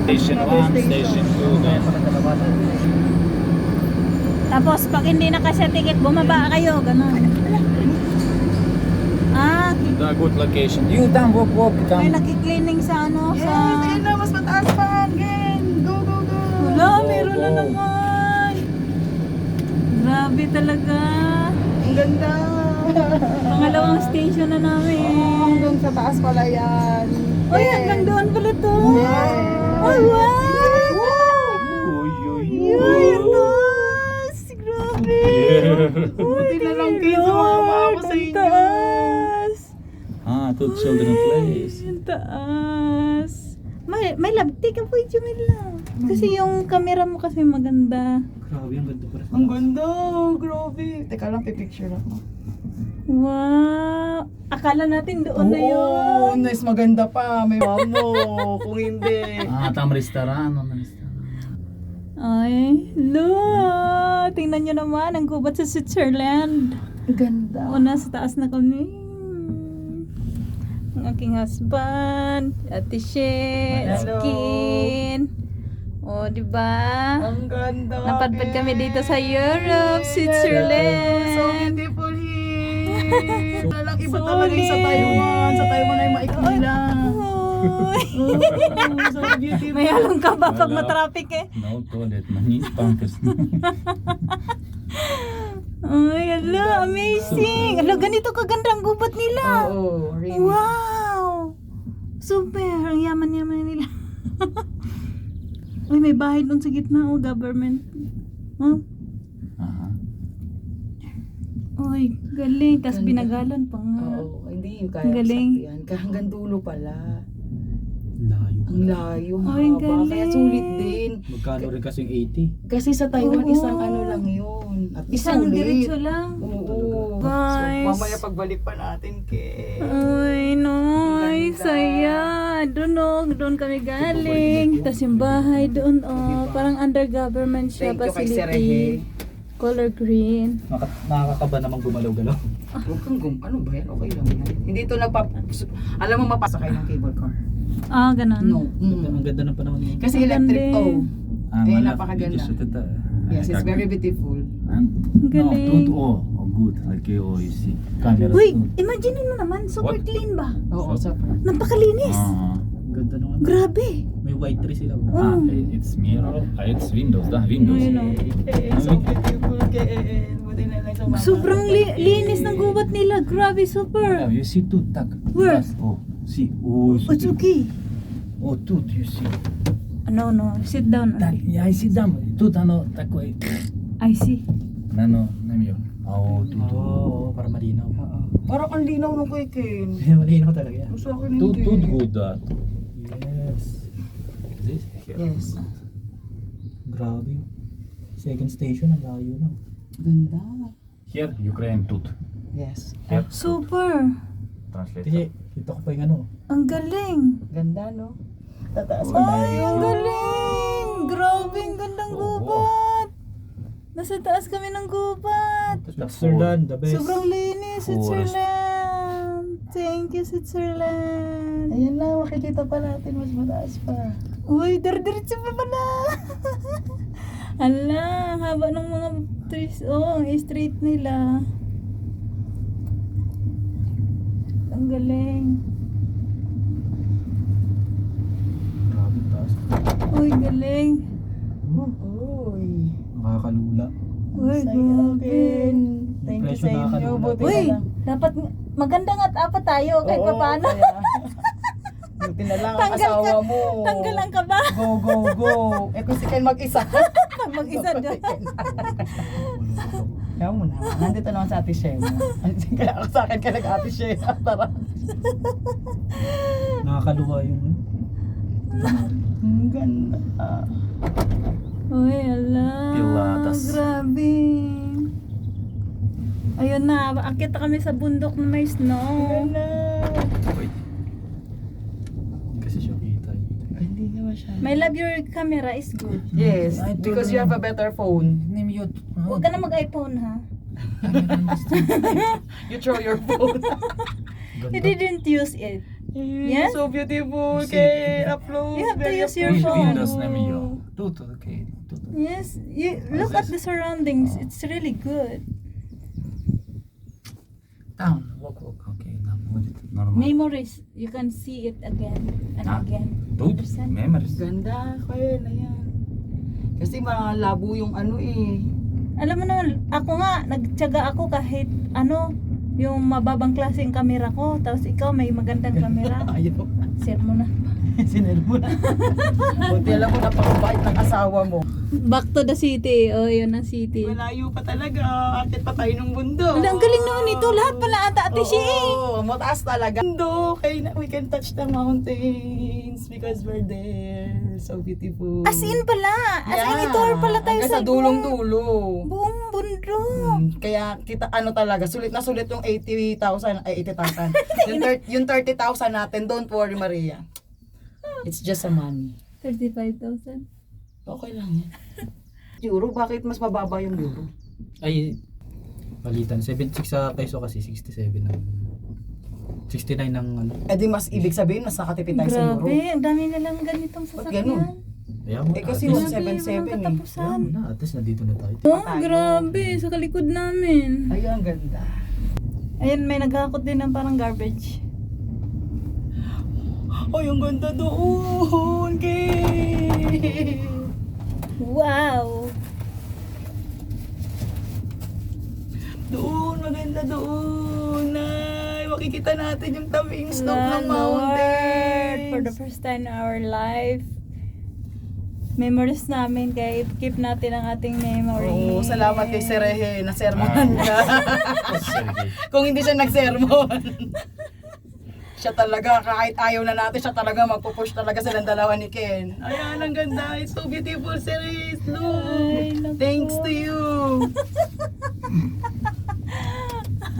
Station 1, Station 2, then. Tapos pag hindi na kasi ticket, bumaba kayo, ganun. Ah, The good location. You come, walk, may come. nakikleaning sa ano, Yes, sa... ayun na, mas mataas pa. Again. Go, go, go. Wala, Go, meron na go. naman. Grabe talaga. Ang ganda. Pangalawang station na namin. Hanggang sa taas pala yan. Uy, hanggang doon pala to. Yes. Oh, wow! Uy, uy, Yay, ang taas! Grabe! Buti na lang kayo sumama ako sa Ang inyo. taas! Ah, to children place. Ang taas! May labti ka po, Jamila. Kasi yung camera mo kasi maganda. Grabe, ang ganda pala. Ang ganda. Grabe. Teka lang, pipicture ako. Wow! Akala natin doon na yun. Oo, nice, maganda pa. May mamo. Kung hindi. Ah, tam restaurant. Ano restaurant? Ay, look! Tingnan nyo naman, ang gubat sa Switzerland. Ang ganda. O, nasa taas na kami. Ang aking husband, Ate She, Hello. Skin. O, diba? Ang ganda. Napadpad kami dito sa Europe, Switzerland. So beautiful here. Talagang iba talaga yung sa Taiwan. Sa Taiwan ay maikli lang. Uy. So beautiful. May halong ka ba pag Wala. matraffic eh? No toilet, mani pampers. Ay, ala, amazing. Ala, ganito kaganda ang gubat nila. Oo, really. Wow! Super! Ang yaman-yaman nila. Uy, may bahay doon sa gitna, oh, government. Oh, Aha. uy, galing. Tapos Ganda. binagalan pa nga. Oo, hindi yung Ang kaya galing. yan. Hanggang dulo pala. Layo. Ang layo, Ay, haba. galing. Kaya sulit din. Magkano rin kasing 80? Kasi sa Taiwan, Oo. isang ano lang yun. At Isang sulit. diretso lang. Oo. Nice. So, mamaya pagbalik pa natin kay... Uy, nice. Ganda. Saya. Doon, oh, doon kami galing. Tapos yung bahay doon, oh. Parang under government siya, Thank you kay Sir Rehe. facility. Color green. Nakakaba namang gumalaw-galaw. Huwag kang ano ba yan? Okay lang yan. Hindi ito alam mo mapasa kayo ng cable car. Ah, ganun. No. Ang ganda ng panahon ngayon. Kasi Ang electric ganda to. Ah, Eh, malap, napakaganda. dito sa tata. Yes, it's very beautiful. And, Ang galing. no, good. Okay, oh, you see. Camera. Uy, imagine mo naman, super What? clean ba? Oo, So- sa... Napakalinis. Ganda naman. Grabe. May white tree sila. Ah, It's mirror. It's windows. Windows. Ayun, oh. So beautiful kay... Buti na lang sa mama. Sobrang linis ng gubat nila. Grabe, super. You see two tak. Where? Oh, see. Oh, Oh, it's okay. Oh, two, you see. No, sit down. Tak, yeah, I see them. Two, tako. I see. Nano, namiyo. Oh, two, two. Oo, para malinaw. Parang ang linaw nung kay Ken. Malinaw talaga yan. Sa akin Two, hindi. two good that. Yes. This here. Yes. Grabe. Second station, ang layo na. Ganda. Here, Ukraine tooth. Yes. Here, Super. translate. Kasi, kita ko pa yung ano. Ang galing. Ganda, no? Tataas pa Ay, tayo. ang galing. Grabe, ang gandang gubat. Nasa taas kami ng gubat. Switzerland, the best. Sobrang linis, Forest. Switzerland. Thank you, Switzerland. Ayan na, makikita pa natin. Mas mataas pa. Uy, diretso pa pala. Ala, ang haba ng mga trees. Oh, ang straight nila. Ang galing. Grabe, taas. Uy, galing. Uy. Nakakalula. Uy, Saya, grabe. Ken. Thank you sa Impression inyo. nakakadula. Buti na Uy, lang. dapat maganda nga't apat tayo kahit Oo, pa paano. kaya. Buti na lang ang Tanggal asawa ka- mo. Tanggal ang kaba. Go, go, go. Eh kung si Ken mag-isa. Pag mag-isa dyan. Kaya mo na. Nandito naman sa Ate Shema. Kaya ako sa akin ka nag-Ate Shema. Tara. Nakakaluwa yung ano. Ang ganda. Uy, ala. Pilates. Grabe. Ayun na, akit na kami sa bundok na may snow. Ganda. Wait. Kasi siya kita. Hindi naman siya. My love, your camera is good. Yes, I don't because you have a better phone. Huwag ka na mag-iPhone, ha? You throw your phone. You didn't use it. Yes? So beautiful. You see? Okay, upload. You have to Very use your upload. phone. Windows name you. Тут, okay. Тут. Yes, you look at the surroundings. It's really good. Down, walk. Okay, now будет нормально. Memories, you can see it again and Ah, again. Тут, Understand? memories. Ganda, kaya na yan. Kasi malabo yung ano eh. Alam mo naman, ako nga, nagtiyaga ako kahit ano, yung mababang klase yung camera ko. Tapos ikaw may magandang camera. Ayaw. Share mo na. Sinel mo na. Buti alam mo, napakabait ng asawa mo. Back to the city. Oh, yun ang city. Malayo pa talaga. Akit pa tayo ng bundok. Ang galing naman ito. Lahat pala ata ate siya eh. Oo, mataas talaga. Bundok, kaya we can touch the mountains because we're there. So beautiful. As in pala. As in itour pala tayo hanggang sa sa dulong-dulo. buong bundok. Kaya kita ano talaga, sulit na sulit yung 80,000, ay 80,000. yung 30,000 natin, don't worry Maria. It's just a money. 35,000. Okay lang yan. Euro, bakit mas mababa yung euro? Ay, palitan. 76 sa peso kasi, 67 ng... 69 ng ano. Eh di mas ibig sabihin, mas nakatipid tayo sa euro. Grabe, ang dami nilang ganitong ganun? sasakyan. Kaya mo, Eh kasi at least- 177 walang eh. katapusan. Kaya mo na, at least nandito na tayo. Oh, tayo. grabe. Sa kalikod namin. Ay, ang ganda. Ayun, may naghakot din ng parang garbage. Ay, ang ganda doon, Kay! Wow! Doon, maganda doon. Ay, makikita natin yung tabing slope ng Lord, mountains. for the first time in our life, memories namin, kaya keep natin ang ating memory. Oo, salamat kay Serehe na sermonan ka. Sergey. Kung hindi siya nag-sermon. Siya talaga, kahit ayaw na natin, siya talaga magpupush talaga silang dalawa ni Ken. Ayan, ang ganda. It's so beautiful, Serehe. Ay, Look. naku. Thanks to you.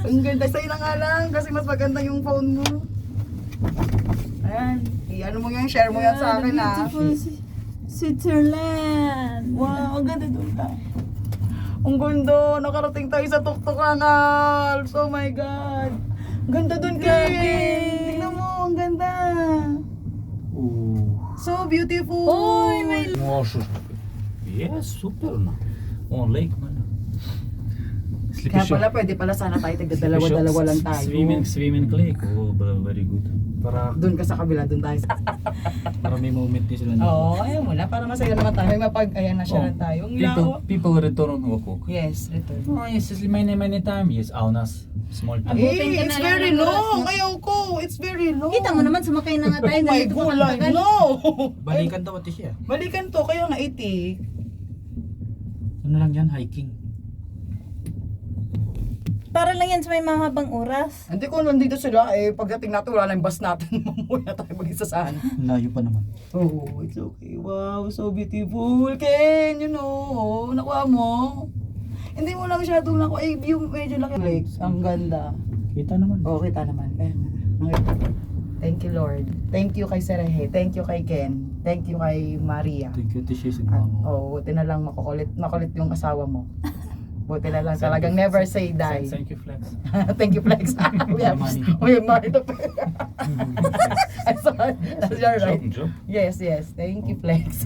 Ang ganda. Sa'yo na nga lang kasi mas maganda yung phone mo. Ayan. I-ano mo yan, share mo yan sa akin ha. Beautiful Switzerland. Wow, ang ganda doon ka. Ang ganda. Nakarating tayo sa Tuktukan Alps. Oh my God. Ang ganda doon, Ken. Tingnan mo, ang ganda. So beautiful. Oy, may Можешь. Yes, супер на. Он лейк, man. Kaya pala, pwede pala sana tayo tigdadalawa-dalawa lang tayo. Swimming lake. Oh, very good. Para, Doon ka sa kabila, doon tayo. para may moment din sila na. Oo, ayaw mo na. Para masaya naman tayo. May ayan na siya Oh, lang tayo. Ang People, lawa. people return вокруг. Yes, return. Ну, если many time, yes, а у нас small time. Abutin ka It's na lang very ng oras, long. no? Ayaw ko. It's very long. Kita mo naman, sumakay na nga tayo. Oh my ganito gulay. katagal. No. Balikan daw ati siya. Balikan to. Kaya nga 80. Ano lang yan, hiking. Para lang yan sa may mahabang oras. Hindi ko nandito sila. Eh, pagdating natin, wala na yung bus natin. Mamuhay na tayo mag-isa saan. Layo pa naman. Oh, it's okay. Wow, so beautiful. Ken, you know. Nakuha mo. Hindi mo lang masyadong nakuha. Eh, yung medyo laki lakes. Ang ganda. Kita naman. Oo, kita naman. Thank you, Lord. Thank you kay Serehe. Thank you kay Ken. Thank you kay Maria. Thank you, Tisha. At, buti na lang makulit yung asawa mo. Buti na lang talagang never say die. Thank you, Flex. Thank you, Flex. we have money to pay. I'm sorry. You're right. Job. Yes. Thank you, Flex.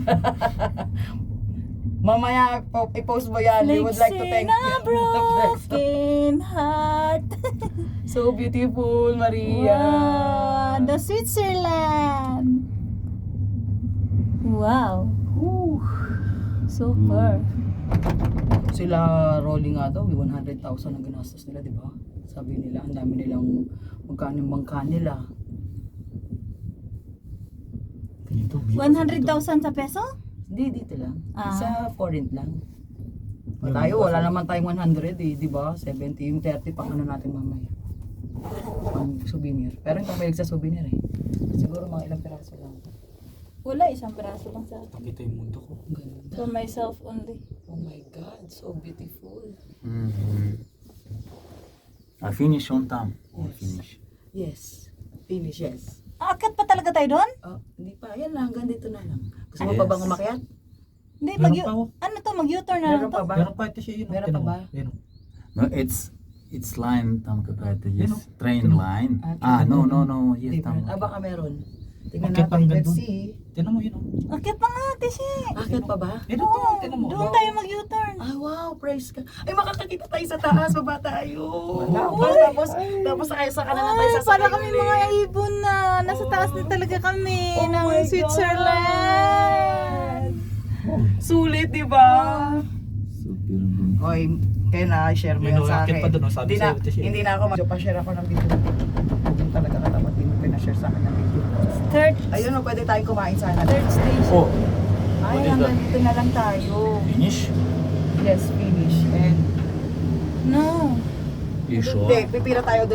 Mamaya, i-post mo yan. We would like to thank Flexing a you. broken heart. So beautiful, Maria. Wow, the Switzerland. Wow. Super. Sila rolling nga daw, 100,000 ang ginastos nila, di ba? Sabi nila, ang dami nilang magkano yung bangka nila. Dito, 100,000 sa peso? Hindi, dito lang. Ah. Sa foreign lang. Yung Tayo, bangka wala sa- naman tayong 100 eh, di ba? 70, yung 30 pang ano natin mamaya. Pang souvenir. Pero yung pamalig sa souvenir eh. Siguro mga ilang piraso lang. Wala, isang peraso lang sa akin. Pakita yung mundo ko. Ang ganda. For myself only. Oh my God, so beautiful. I finish on time. Yes. Finish. Yes. Finish, yes. Akyat pa talaga tayo doon? Oh, hindi pa. Yan lang, hanggang dito na lang. Gusto mo Yes. pa bang umakyat? Hindi, Meron pa ako. ano to, mag-U-turn na lang Meron to? pa ba? Meron pa ito siya yun. Meron pa ba? Yun. No, it's It's line, там какая-то Yan, есть. Train line. No, есть там. Different. Baka meron. Tingnan Akit pang natin. Let's gandun. see. Tinan mo yun oh. Akit pa nga, Tishi. Akit pa ba? Ito to, tinan mo. Doon tayo mag-U-turn. Ah, wow, praise ka. Ay, makakakita tayo sa taas, baba tayo. Wala. Tapos ay sa kanan tayo sa Para kami mga ibon na nasa taas na talaga kami Oh ng my Switzerland. Sulit, di ba? Super good. Oy, kaya na-share mo Yun, yan sa akit akin. pa dun, oh, sabi Hindi na, sa'yo, Tishi. hindi na ako pa-share ako ng video. Yung talaga katapat, hindi mo pinashare sa akin ng video. Third Ayun o, pwede tayong kumain sana. station. Oh, Ay, what is hanggang that? dito na lang tayo. Finish? Yes, finish. And No. You sure? hindi, pipila tayo doon.